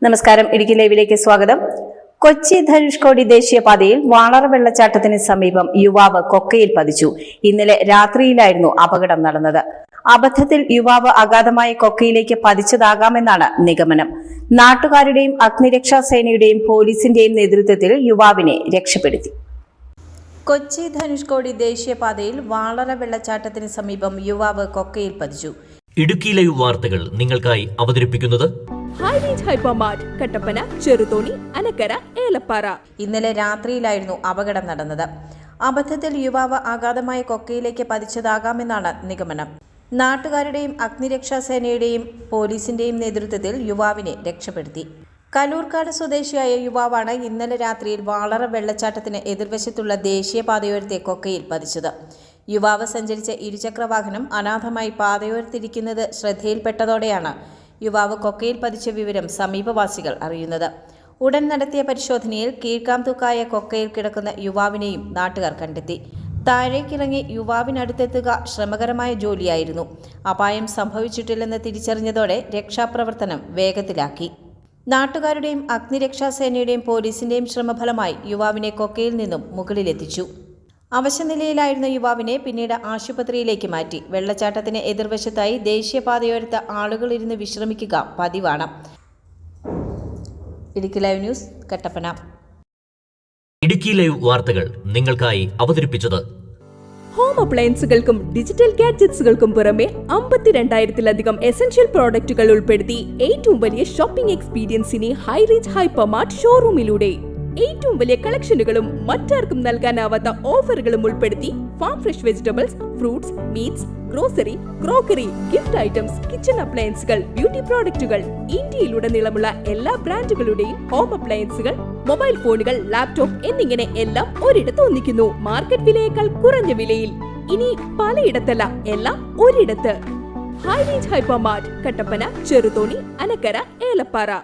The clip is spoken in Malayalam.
നമസ്കാരം. ഇടുക്കി ലൈവിലേക്ക് സ്വാഗതം. കൊച്ചി ധനുഷ്കോടി ദേശീയപാതയിൽ വാളറ വെള്ളച്ചാട്ടത്തിന് സമീപം യുവാവ് കൊക്കയിൽ പതിച്ചു. ഇന്നലെ രാത്രിയിലായിരുന്നു അപകടം നടന്നത്. അബദ്ധത്തിൽ യുവാവ് അഗാധമായ കൊക്കയിലേക്ക് പതിച്ചതാകാമെന്നാണ് നിഗമനം. നാട്ടുകാരുടെയും അഗ്നിരക്ഷാസേനയുടെയും പോലീസിന്റെയും നേതൃത്വത്തിൽ യുവാവിനെ രക്ഷപ്പെടുത്തി. കൊച്ചി ധനുഷ്കോടി ദേശീയപാതയിൽ വാളറ വെള്ളച്ചാട്ടത്തിന് സമീപം യുവാവ് കൊക്കയിൽ പതിച്ചു. ഇടുക്കി ലൈവ് വാർത്തകൾ നിങ്ങൾക്കായി അവതരിപ്പിക്കുന്നത് high range hypermart, Kattappana, Cheruthoni, Anakkara, Elappara. ഇന്നലെ രാത്രിയിലായിരുന്നു അപകടം നടന്നത്. അബദ്ധത്തിൽ യുവാവ് അഗാധമായ കൊക്കയിലേക്ക് പതിച്ചതാകാമെന്നാണ് നിഗമനം. നാട്ടുകാരുടെയും അഗ്നിരക്ഷാസേനയുടെയും പോലീസിന്റെയും നേതൃത്വത്തിൽ യുവാവിനെ രക്ഷപ്പെടുത്തി. കലൂർക്കാട് സ്വദേശിയായ യുവാവാണ് ഇന്നലെ രാത്രിയിൽ വാളറ വെള്ളച്ചാട്ടത്തിന് എതിർവശത്തുള്ള ദേശീയപാതയോരത്തെ കൊക്കയിൽ പതിച്ചത്. യുവാവ് സഞ്ചരിച്ച ഇരുചക്രവാഹനം അനാഥമായി പാതയോരത്തിരിക്കുന്നത് ശ്രദ്ധയിൽപ്പെട്ടതോടെയാണ് യുവാവ് കൊക്കയിൽ പതിച്ച വിവരം സമീപവാസികൾ അറിയുന്നത്. ഉടൻ നടത്തിയ പരിശോധനയിൽ കീഴ്ക്കാംതൂക്കായ കൊക്കയിൽ കിടക്കുന്ന യുവാവിനെയും നാട്ടുകാർ കണ്ടെത്തി. താഴേക്കിറങ്ങി യുവാവിനടുത്തെത്തുക ശ്രമകരമായ ജോലിയായിരുന്നു. അപായം സംഭവിച്ചിട്ടില്ലെന്ന് തിരിച്ചറിഞ്ഞതോടെ രക്ഷാപ്രവർത്തനം വേഗത്തിലാക്കി. നാട്ടുകാരുടെയും അഗ്നിരക്ഷാസേനയുടെയും പോലീസിന്റെയും ശ്രമഫലമായി യുവാവിനെ കൊക്കയിൽ നിന്നും മുകളിലെത്തിച്ചു. അവശനിലയിലായിരുന്ന യുവാവിനെ പിന്നീട് ആശുപത്രിയിലേക്ക് മാറ്റി. വെള്ളച്ചാട്ടത്തിന് എതിർവശത്തായി ദേശീയപാതയോരത്ത് ആളുകൾ ഇരുന്ന് വിശ്രമിക്കുക പതിവാണ്. Idukki live news, Kattappana. Idukki live വാർത്തകൾ നിങ്ങൾക്കായി അവതരിപ്പിച്ചത് ഹോം അപ്ലയൻസുകൾക്കും ഡിജിറ്റൽ ഗാഡ്ജറ്റ്സുകൾക്കും പുറമെ 52,000-ലധികം എസൻഷ്യൽ പ്രോഡക്റ്റുകൾ ഉൾപ്പെടുത്തി ഏറ്റവും വലിയ ഷോപ്പിംഗ് എക്സ്പീരിയൻസിനെ ഹൈ റേഞ്ച് ഹൈപ്പർമാർട്ട് ഷോറൂമിലൂടെ ഏറ്റവും വലിയ കളക്ഷനുകളും മറ്റാർക്കും നൽകാനാവാത്ത ഓഫറുകളും ഉൾപ്പെടുത്തി farm fresh vegetables, fruits, meats, grocery, crockery, gift items, kitchen അപ്ലയൻസുകൾ, ബ്യൂട്ടി പ്രോഡക്റ്റുകൾ, ഇന്ത്യയിലുടനീളമുള്ള എല്ലാ ബ്രാൻഡുകളുടെയും ഹോം അപ്ലയൻസുകൾ, മൊബൈൽ ഫോണുകൾ, ലാപ്ടോപ്പ് എന്നിങ്ങനെ എല്ലാം ഒരിടത്ത് ഒന്നിക്കുന്നു. മാർക്കറ്റ് വിലയേക്കാൾ കുറഞ്ഞ വിലയിൽ. ഇനി പലയിടത്തല്ല, എല്ലാം ഒരിടത്ത്. High range hypermart, Kattappana, Cheruthoni, Anakkara, Elappara.